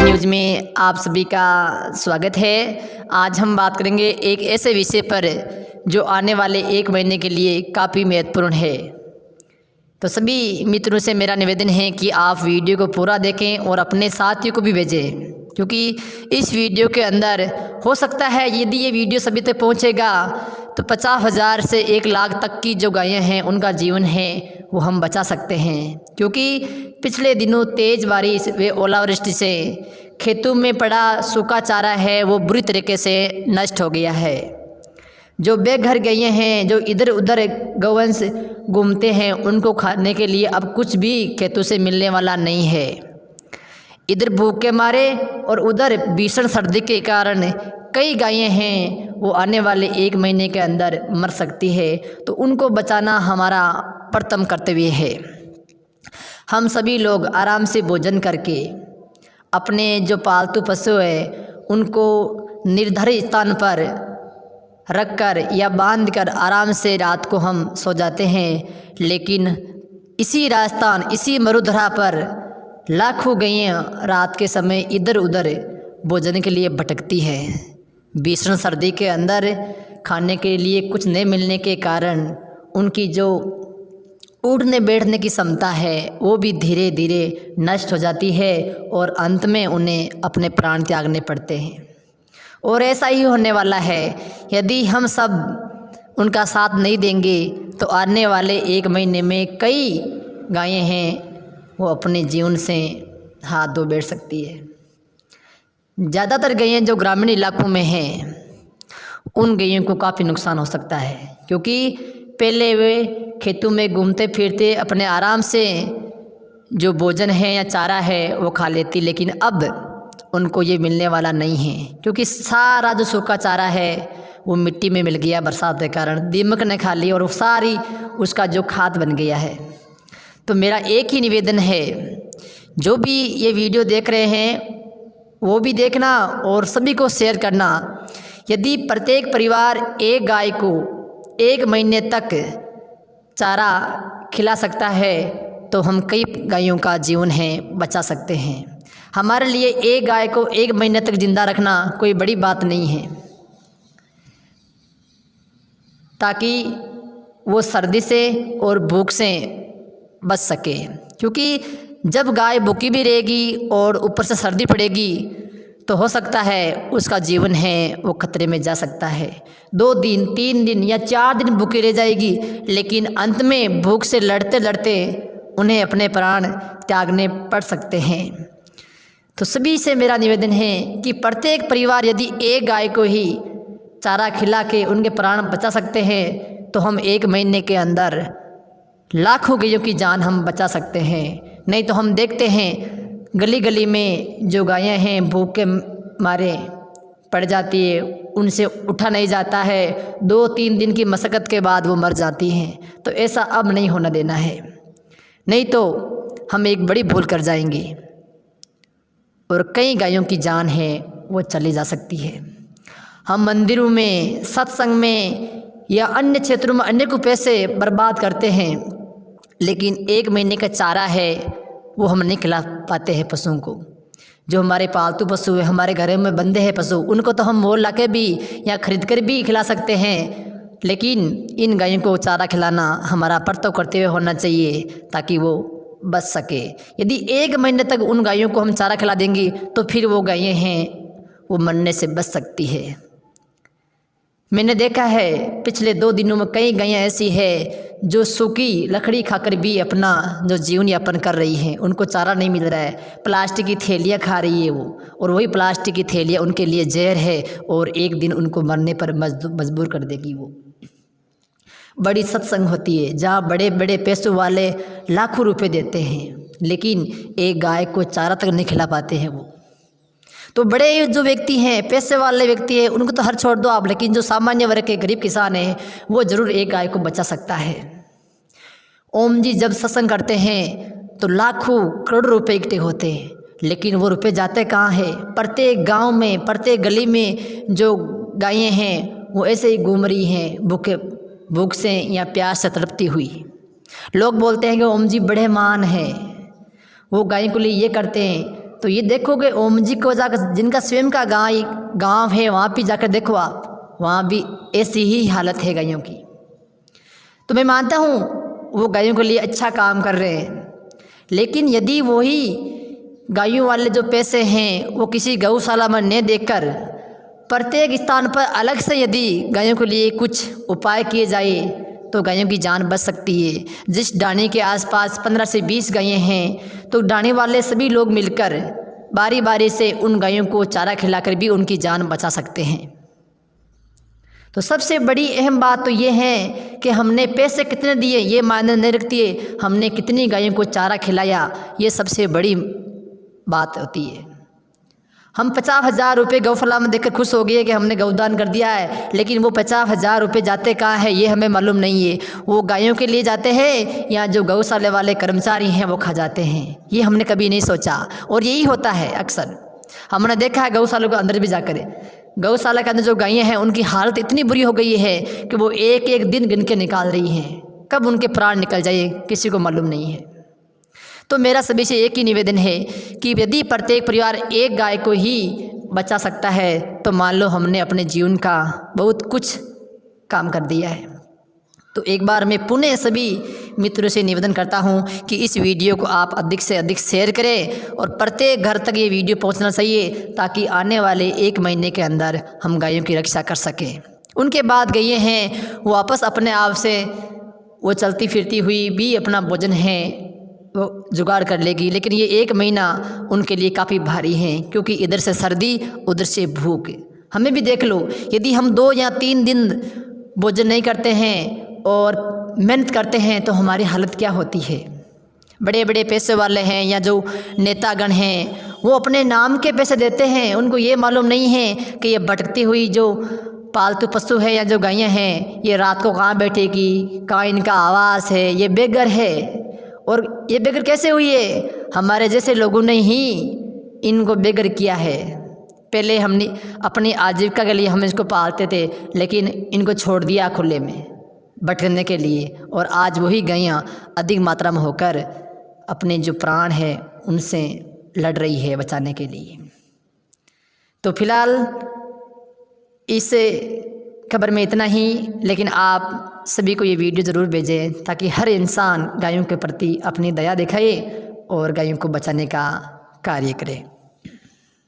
News में आप सभी का स्वागत है। आज हम बात करेंगे एक ऐसे विषय पर जो आने वाले 1 महीने के लिए काफ़ी महत्वपूर्ण है। तो सभी मित्रों से मेरा निवेदन है कि आप वीडियो को पूरा देखें और अपने साथियों को भी भेजें, क्योंकि इस वीडियो के अंदर हो सकता है यदि ये वीडियो सभी तक पहुंचेगा तो 50,000 से 1 लाख तक की जो गायें हैं उनका जीवन है वो हम बचा सकते हैं। क्योंकि पिछले दिनों तेज़ बारिश व ओलावृष्टि से खेतों में पड़ा सूखा चारा है वो बुरी तरीके से नष्ट हो गया है। जो बेघर गैयें हैं, जो इधर उधर गौवंश घूमते हैं, उनको खाने के लिए अब कुछ भी खेतों से मिलने वाला नहीं है। इधर भूख के मारे और उधर भीषण सर्दी के कारण कई गायें हैं वो आने वाले 1 महीने के अंदर मर सकती है। तो उनको बचाना हमारा प्रथम कर्तव्य है। हम सभी लोग आराम से भोजन करके अपने जो पालतू पशु है उनको निर्धारित स्थान पर रखकर या बांधकर आराम से रात को हम सो जाते हैं। लेकिन इसी राजस्थान, इसी मरुधरा पर लाखों गैयें रात के समय इधर उधर भोजन के लिए भटकती है। भीषण सर्दी के अंदर खाने के लिए कुछ नहीं मिलने के कारण उनकी जो उड़ने बैठने की क्षमता है वो भी धीरे धीरे नष्ट हो जाती है और अंत में उन्हें अपने प्राण त्यागने पड़ते हैं। और ऐसा ही होने वाला है। यदि हम सब उनका साथ नहीं देंगे तो आने वाले 1 महीने में कई गायें हैं वो अपने जीवन से हाथ धो बैठ सकती है। ज़्यादातर गैयें जो ग्रामीण इलाकों में हैं उन गैयों को काफ़ी नुकसान हो सकता है, क्योंकि पहले वे खेतों में घूमते फिरते अपने आराम से जो भोजन है या चारा है वो खा लेती, लेकिन अब उनको ये मिलने वाला नहीं है, क्योंकि सारा जो सूखा चारा है वो मिट्टी में मिल गया बरसात के कारण, दीमक ने खा ली और सारी उसका जो खाद बन गया है। तो मेरा एक ही निवेदन है, जो भी ये वीडियो देख रहे हैं वो भी देखना और सभी को शेयर करना। यदि प्रत्येक परिवार एक गाय को 1 महीने तक चारा खिला सकता है तो हम कई गायों का जीवन है बचा सकते हैं। हमारे लिए एक गाय को 1 महीने तक जिंदा रखना कोई बड़ी बात नहीं है, ताकि वो सर्दी से और भूख से बच सके। क्योंकि जब गाय भूखी भी रहेगी और ऊपर से सर्दी पड़ेगी तो हो सकता है उसका जीवन है वो खतरे में जा सकता है। 2 दिन 3 दिन या 4 दिन भूखी रह जाएगी, लेकिन अंत में भूख से लड़ते लड़ते उन्हें अपने प्राण त्यागने पड़ सकते हैं। तो सभी से मेरा निवेदन है कि प्रत्येक परिवार यदि एक गाय को ही चारा खिला के उनके प्राण बचा सकते हैं तो हम 1 महीने के अंदर लाखों गैयों की जान हम बचा सकते हैं। नहीं तो हम देखते हैं गली गली में जो गायें हैं भूख के मारे पड़ जाती है, उनसे उठा नहीं जाता है, 2-3 दिन की मशक्क़त के बाद वो मर जाती हैं। तो ऐसा अब नहीं होना देना है, नहीं तो हम एक बड़ी भूल कर जाएंगे और कई गायों की जान है वो चली जा सकती है। हम मंदिरों में, सत्संग में या अन्य क्षेत्रों में अन्य को पैसे बर्बाद करते हैं, लेकिन 1 महीने का चारा है वो हम नहीं खिला पाते हैं पशुओं को। जो हमारे पालतू पशु है, हमारे घरों में बंधे हैं पशु, उनको तो हम मोल ला के भी या खरीद कर भी खिला सकते हैं, लेकिन इन गायों को चारा खिलाना हमारा कर्तव्य करते हुए होना चाहिए ताकि वो बच सके। यदि 1 महीने तक उन गायों को हम चारा खिला देंगे तो फिर वो गायें हैं वो मरने से बच सकती है। मैंने देखा है पिछले 2 दिनों में कई गायें ऐसी है जो सूखी लकड़ी खाकर भी अपना जो जीवन यापन कर रही हैं, उनको चारा नहीं मिल रहा है, प्लास्टिक की थैलियाँ खा रही है वो, और वही प्लास्टिक की थैलियाँ उनके लिए जहर है और एक दिन उनको मरने पर मजबूर कर देगी। वो बड़ी सत्संग होती है जहाँ बड़े बड़े पैसों वाले लाखों रुपए देते हैं, लेकिन एक गाय को चारा तक नहीं खिला पाते हैं वो। तो बड़े जो व्यक्ति हैं, पैसे वाले व्यक्ति हैं, उनको तो हर छोड़ दो आप, लेकिन जो सामान्य वर्ग के गरीब किसान हैं वो ज़रूर एक गाय को बचा सकता है। ओम जी जब सत्संग करते हैं तो लाखों करोड़ों रुपए इकट्ठे होते हैं, लेकिन वो रुपए जाते कहाँ हैं? प्रत्येक गांव में, प्रत्येक गली में जो गायें हैं वो ऐसे ही घूम रही हैं भूख से या प्यास से तड़पती हुई। लोग बोलते हैं कि ओम जी बड़े महान हैं, वो गायों के लिए ये करते हैं, तो ये देखोगे ओम जी को जाकर, जिनका स्वयं का गांव है, वहाँ भी जाकर देखो आप, वहाँ भी ऐसी ही हालत है गायों की। तो मैं मानता हूँ वो गायों के लिए अच्छा काम कर रहे हैं, लेकिन यदि वही गायों वाले जो पैसे हैं वो किसी गौशाला में न देकर प्रत्येक स्थान पर अलग से यदि गायों के लिए कुछ उपाय किए जाए तो गायों की जान बच सकती है। जिस डाणी के आसपास 15 से 20 गायें हैं तो डाणी वाले सभी लोग मिलकर बारी बारी से उन गायों को चारा खिलाकर भी उनकी जान बचा सकते हैं। तो सबसे बड़ी अहम बात तो ये है कि हमने पैसे कितने दिए ये मायने नहीं रखती है, हमने कितनी गायों को चारा खिलाया ये सबसे बड़ी बात होती है। हम 50,000 रुपये गौशाला में देकर खुश हो गए कि हमने गौदान कर दिया है, लेकिन वो 50,000 रुपये जाते कहाँ है ये हमें मालूम नहीं है। वो गायों के लिए जाते हैं या जो गौशाले वाले कर्मचारी हैं वो खा जाते हैं, ये हमने कभी नहीं सोचा। और यही होता है अक्सर, हमने देखा है गौशालों के अंदर भी जाकर, गौशाला के अंदर जो गायें हैं उनकी हालत इतनी बुरी हो गई है कि वो एक एक दिन गिन के निकाल रही हैं, कब उनके प्राण निकल जाए किसी को मालूम नहीं है। तो मेरा सभी से एक ही निवेदन है कि यदि प्रत्येक परिवार एक गाय को ही बचा सकता है तो मान लो हमने अपने जीवन का बहुत कुछ काम कर दिया है। तो एक बार मैं पुनः सभी मित्रों से निवेदन करता हूं कि इस वीडियो को आप अधिक से अधिक शेयर करें और प्रत्येक घर तक ये वीडियो पहुंचना चाहिए, ताकि आने वाले 1 महीने के अंदर हम गायों की रक्षा कर सकें। उनके बाद गायें हैं वो वापस अपने आप से वो चलती फिरती हुई भी अपना भोजन है वो जुगाड़ कर लेगी, लेकिन ये 1 महीना उनके लिए काफ़ी भारी है, क्योंकि इधर से सर्दी उधर से भूख। हमें भी देख लो, यदि हम 2 या 3 दिन भोजन नहीं करते हैं और मेहनत करते हैं तो हमारी हालत क्या होती है। बड़े बड़े पैसे वाले हैं या जो नेतागण हैं वो अपने नाम के पैसे देते हैं, उनको ये मालूम नहीं है कि ये भटकती हुई जो पालतू पशु है या जो गायें हैं ये रात को कहाँ बैठेगी, कहाँ इनका आवास है, ये बेघर है। और ये बेघर कैसे हुई है, हमारे जैसे लोगों ने ही इनको बेघर किया है। पहले हमने अपनी आजीविका के लिए हम इसको पालते थे, लेकिन इनको छोड़ दिया खुले में भटकने के लिए, और आज वही गैयाँ अधिक मात्रा में होकर अपने जो प्राण है उनसे लड़ रही है बचाने के लिए। तो फिलहाल इस खबर में इतना ही, लेकिन आप सभी को ये वीडियो ज़रूर भेजें ताकि हर इंसान गायों के प्रति अपनी दया दिखाए और गायों को बचाने का कार्य करे।